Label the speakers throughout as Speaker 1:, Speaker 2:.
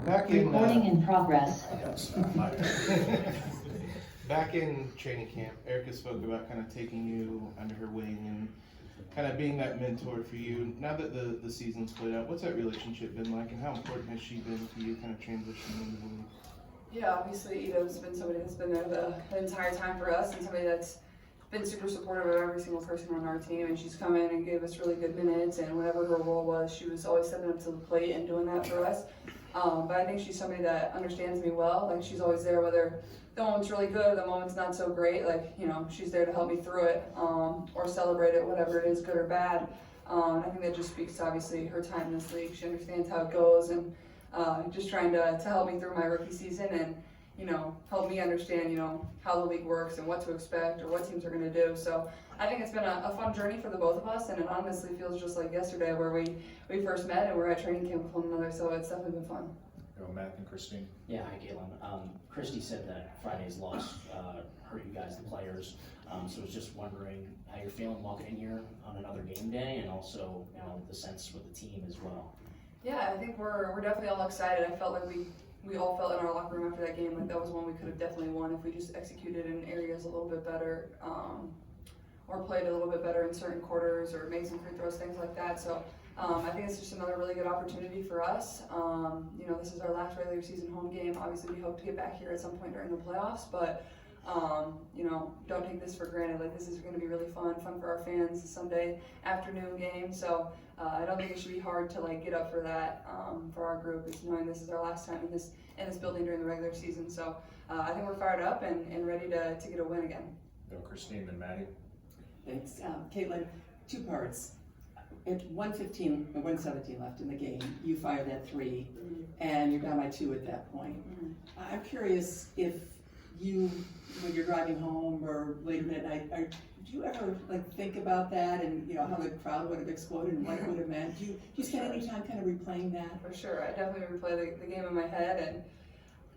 Speaker 1: Back in
Speaker 2: Recording in progress.
Speaker 1: Back in training camp, Erica spoke about kind of taking you under her wing and kind of being that mentor for you. Now that the season's played out, what's that relationship been like, and how important has she been for you kind of transitioning into the league?
Speaker 3: Yeah, obviously Ida's been somebody that's been there the entire time for us, and somebody that's been super supportive of every single person on our team, and she's come in and gave us really good minutes, and whatever her role was, she was always stepping up to the plate and doing that for us. But I think she's somebody that understands me well. Like, she's always there, whether the moment's really good or the moment's not so great. Like, you know, she's there to help me through it, or celebrate it, whatever it is, good or bad. I think that just speaks to, obviously, her time in this league. She understands how it goes, and just trying to help me through my rookie season and, you know, help me understand, you know, how the league works and what to expect or what teams are going to do. So I think it's been a fun journey for the both of us, and it honestly feels just like yesterday where we first met and we're at training camp with one another, so it's definitely been fun.
Speaker 4: Matt and Christine.
Speaker 5: Yeah, hi Caitlin. Christy said that Friday's loss hurt you guys, the players. So I was just wondering how you're feeling walking in here on another game day, and also, you know, the sense with the team as well.
Speaker 3: Yeah, I think we're definitely all excited. I felt like we all felt in our locker room after that game like that was one we could have definitely won if we just executed in areas a little bit better, or played a little bit better in certain quarters, or made some free throws, things like that. So I think it's just another really good opportunity for us. You know, this is our last regular season home game. Obviously, we hope to get back here at some point during the playoffs, but you know, don't take this for granted. Like, this is going to be really fun for our fans. It's Sunday afternoon game, so I don't think it should be hard to like get up for that for our group. Is knowing this is our last time in this building during the regular season. So I think we're fired up and ready to get a win again.
Speaker 4: Christine and Maddie.
Speaker 6: Thanks. Caitlin, two parts. At 1:15 or 1:17 left in the game, you fire that three, and you're down by 2 at that point. I'm curious if you, when you're driving home or late at night, do you ever like think about that and, you know, how the crowd would have exploded and what it would have meant? Do you spend any time kind of replaying that?
Speaker 3: For sure, I definitely replay the game in my head, and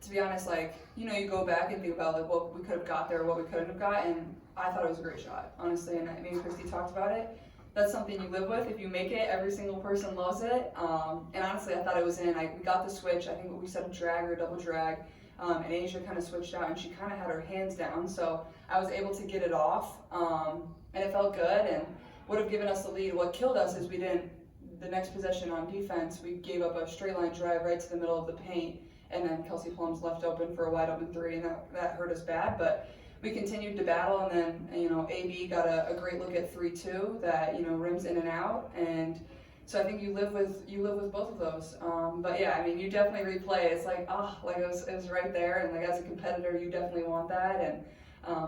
Speaker 3: to be honest, like, you know, you go back and think about like what we could have got there, what we couldn't have got, and I thought it was a great shot, honestly, and me and Christy talked about it. That's something you live with. If you make it, every single person loves it. And honestly, I thought it was in. We got the switch. I think we said a drag or a double drag. And Asia kind of switched out, and she kind of had her hands down. So I was able to get it off, and it felt good and would have given us the lead. What killed us is the next possession on defense, we gave up a straight line drive right to the middle of the paint. And then Kelsey Plum's left open for a wide open three, and that hurt us bad. But we continued to battle, and then, you know, AB got a great look at 3-2 that, you know, rims in and out, and so I think you live with both of those. But yeah, I mean, you definitely replay. It's like, like it was right there, and like as a competitor, you definitely want that. And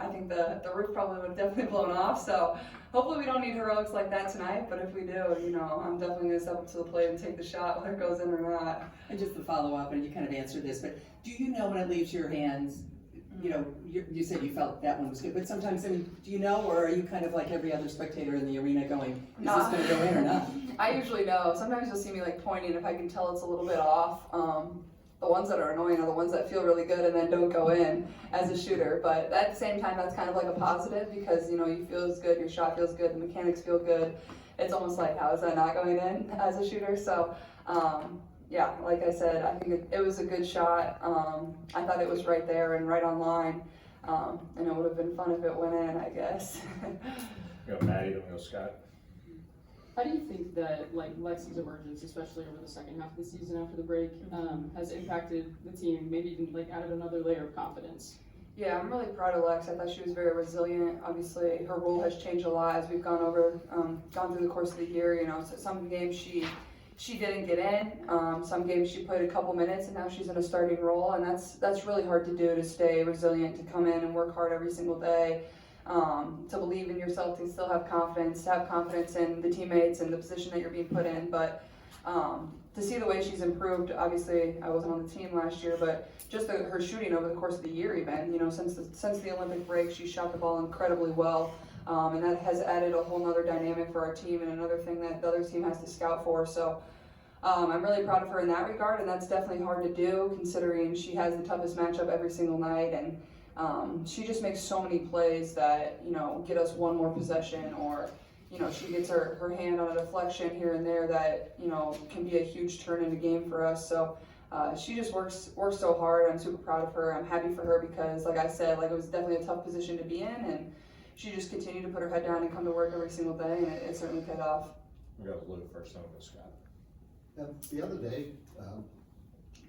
Speaker 3: I think the roof probably would have definitely blown off. So hopefully we don't need heroics like that tonight. But if we do, you know, I'm definitely gonna step up to the plate and take the shot, whether it goes in or not.
Speaker 6: And just to follow up, and you kind of answered this, but do you know when it leaves your hands? You know, you said you felt that one was good, but sometimes, I mean, do you know, or are you kind of like every other spectator in the arena going, is this going to go in or not?
Speaker 3: I usually know. Sometimes you'll see me like pointing if I can tell it's a little bit off. The ones that are annoying are the ones that feel really good and then don't go in as a shooter. But at the same time, that's kind of like a positive because, you know, you feel as good, your shot feels good, the mechanics feel good. It's almost like, how is that not going in as a shooter? So, yeah, like I said, I think it was a good shot. I thought it was right there and right on line. And it would have been fun if it went in, I guess.
Speaker 4: Maddie, then we go Scott.
Speaker 7: How do you think that like Lexie's emergence, especially over the second half of the season after the break, has impacted the team, maybe even like added another layer of confidence?
Speaker 3: Yeah, I'm really proud of Lex. I thought she was very resilient. Obviously, her role has changed a lot as we've gone through the course of the year. You know, so some games she didn't get in. Some games she played a couple minutes, and now she's in a starting role, and that's really hard to do, to stay resilient, to come in and work hard every single day, to believe in yourself, to still have confidence, to have confidence in the teammates and the position that you're being put in. But to see the way she's improved, obviously I wasn't on the team last year, but just her shooting over the course of the year, even, you know, since the Olympic break, she shot the ball incredibly well. And that has added a whole nother dynamic for our team and another thing that the other team has to scout for. So I'm really proud of her in that regard, and that's definitely hard to do considering she has the toughest matchup every single night, and she just makes so many plays that, you know, get us one more possession, or, you know, she gets her hand on a deflection here and there that, you know, can be a huge turn in the game for us. So she just works so hard. I'm super proud of her. I'm happy for her because, like I said, like it was definitely a tough position to be in, and she just continued to put her head down and come to work every single day, and it certainly paid off.
Speaker 4: We got Lou first, then we'll go Scott.
Speaker 2: And the other day,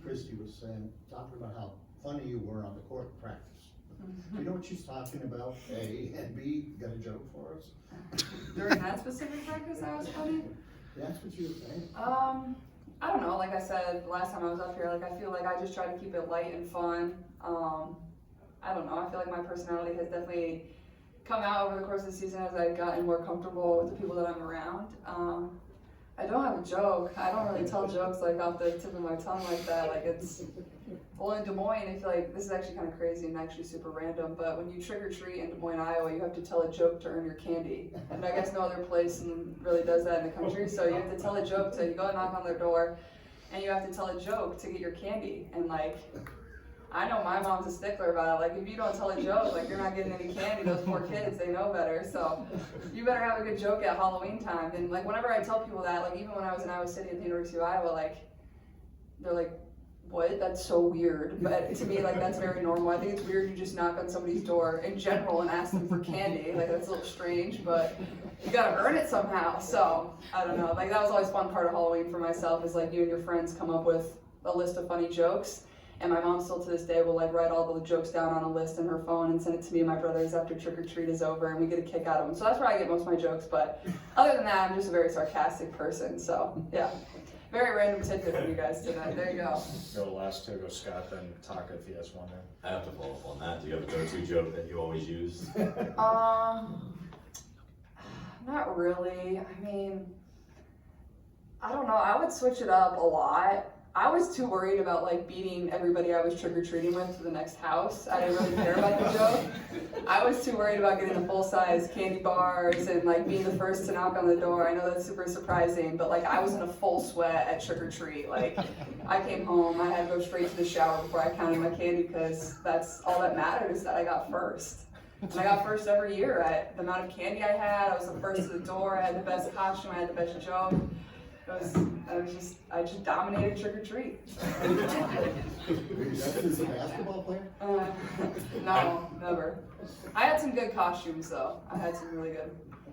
Speaker 2: Christy was talking about how funny you were on the court in practice. Do you know what she's talking about? A, and B, got a joke for us?
Speaker 3: During that specific practice, I was funny.
Speaker 2: That's what you were saying?
Speaker 3: I don't know, like I said last time I was up here, like I feel like I just try to keep it light and fun. I don't know, I feel like my personality has definitely come out over the course of the season as I've gotten more comfortable with the people that I'm around. I don't have a joke. I don't really tell jokes like off the tip of my tongue like that. Like it's, well, in Des Moines, I feel like this is actually kind of crazy and actually super random, but when you trick or treat in Des Moines, Iowa, you have to tell a joke to earn your candy. And I guess no other place really does that in the country. So you have to tell a joke you go and knock on their door, and you have to tell a joke to get your candy. And like, I know my mom's a stickler about it. Like, if you don't tell a joke, like, you're not getting any candy. Those poor kids, they know better. So, you better have a good joke at Halloween time. And, like, whenever I tell people that, like, even when I was in Iowa City at the University of Iowa, like, they're like, what? That's so weird. But to me, like, that's very normal. I think it's weird you just knock on somebody's door in general and ask them for candy. Like, that's a little strange, but you gotta earn it somehow. So, I don't know. Like, that was always a fun part of Halloween for myself, is, like, you and your friends come up with a list of funny jokes. And my mom still to this day will like write all the jokes down on a list in her phone and send it to me and my brothers after trick or treat is over, and we get a kick out of them. So that's where I get most of my jokes. But other than that, I'm just a very sarcastic person. So yeah, very random tidbit for you guys tonight. There you go.
Speaker 4: Go last two, go Scott, then Taka if he has one there.
Speaker 8: I have to follow up on that. Do you have a go-to joke that you always use?
Speaker 3: Not really. I mean, I don't know. I would switch it up a lot. I was too worried about like beating everybody I was trick-or-treating with to the next house. I didn't really care about the joke. I was too worried about getting the full-size candy bars and like being the first to knock on the door. I know that's super surprising, but like I was in a full sweat at trick-or-treat. Like I came home, I had to go straight to the shower before I counted my candy because that's all that mattered, is that I got first. And I got first every year. The amount of candy I had, I was the first to the door, I had the best costume, I had the best joke. I just dominated trick or treat.
Speaker 2: That's just a basketball player?
Speaker 3: No, never. I had some good costumes though. I had some really good.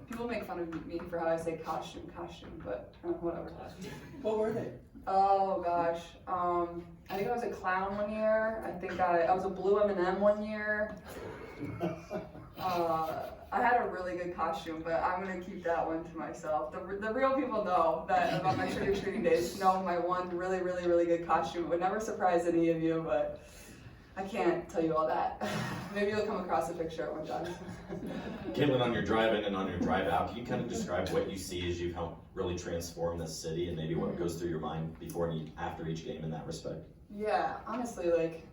Speaker 3: People make fun of me for how I say costume, but whatever.
Speaker 6: What were they?
Speaker 3: Oh gosh, I think I was a clown one year. I think I was a blue M&M one year. I had a really good costume, but I'm gonna keep that one to myself. The real people know that about my trick-or-treating days, know my one really, really, really good costume. It would never surprise any of you, but I can't tell you all that. Maybe you'll come across a picture at one time.
Speaker 8: Caitlin, on your drive in and on your drive out, can you kind of describe what you see as you've helped really transform this city, and maybe what goes through your mind before and after each game in that respect?
Speaker 3: Yeah, honestly, like,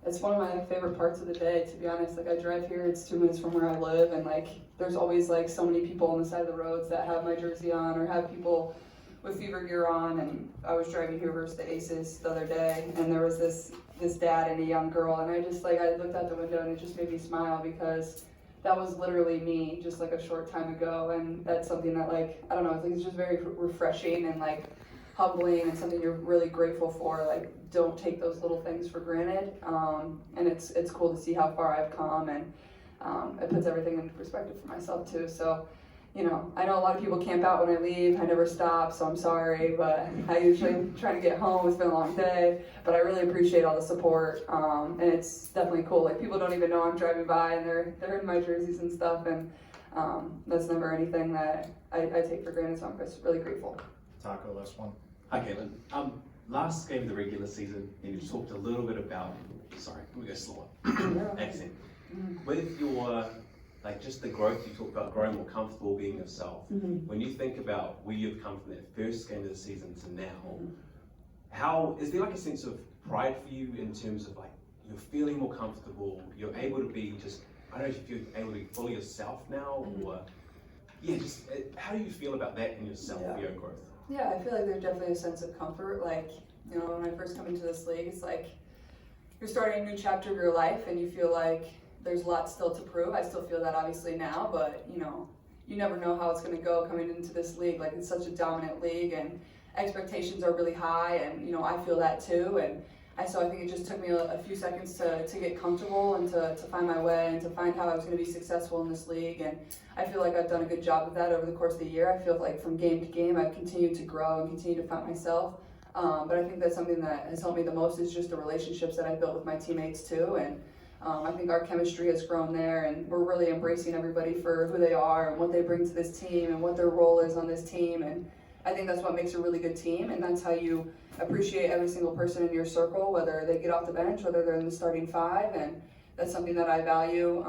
Speaker 3: it's one of my favorite parts of the day, to be honest. Like, I drive here, it's 2 minutes from where I live, and like, there's always like so many people on the side of the roads that have my jersey on or have people with Fever gear on. And I was driving here versus the Aces the other day, and there was this dad and a young girl, and I looked out the window and it just made me smile because that was literally me just like a short time ago. And that's something that, like, I don't know, I think it's just very refreshing and like humbling and something you're really grateful for. Like, don't take those little things for granted. And it's cool to see how far I've come, and it puts everything into perspective for myself too. So, you know, I know a lot of people camp out when I leave. I never stop, so I'm sorry, but I usually try to get home. It's been a long day, but I really appreciate all the support. And it's definitely cool. Like, people don't even know I'm driving by, and they're in my jerseys and stuff, and that's never anything that I take for granted, so I'm just really grateful.
Speaker 4: Taco, last one.
Speaker 9: Hi, Caitlin. Last game of the regular season, and you talked a little bit about, sorry, can we go slower? Accent. With your, like, just the growth, you talked about growing more comfortable being yourself. When you think about where you've come from that first game of the season to now, how, is there like a sense of pride for you in terms of like, you're feeling more comfortable, you're able to be just, I don't know if you're able to be fully yourself now, or, yeah, just, how do you feel about that in yourself, for your growth?
Speaker 3: Yeah, I feel like there's definitely a sense of comfort. Like, you know, when I first come into this league, it's like you're starting a new chapter of your life and you feel like there's lots still to prove. I still feel that obviously now, but you know, you never know how it's going to go coming into this league. Like, it's such a dominant league, and expectations are really high, and you know, I feel that too. And so I think it just took me a few seconds to get comfortable and to find my way and to find how I was going to be successful in this league. And I feel like I've done a good job of that over the course of the year. I feel like from game to game, I've continued to grow and continue to find myself. But I think that's something that has helped me the most is just the relationships that I built with my teammates too. And I think our chemistry has grown there, and we're really embracing everybody for who they are and what they bring to this team and what their role is on this team. And I think that's what makes a really good team, and that's how you appreciate every single person in your circle, whether they get off the bench, whether they're in the starting five, and that's something that I value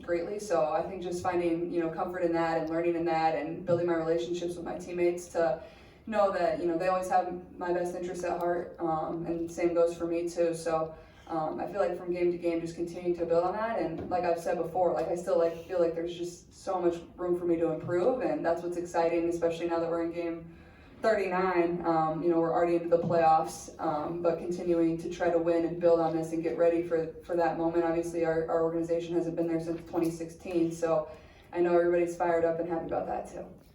Speaker 3: greatly. So I think just finding, you know, comfort in that and learning in that and building my relationships with my teammates to know that, you know, they always have my best interests at heart, and same goes for me too. So I feel like from game to game, just continuing to build on that, and like I've said before, like I still feel like there's just so much room for me to improve, and that's what's exciting, especially now that we're in game 39. You know, we're already into the playoffs, but continuing to try to win and build on this and get ready for that moment. Obviously, our organization hasn't been there since 2016, so I know everybody's fired up and happy about that too.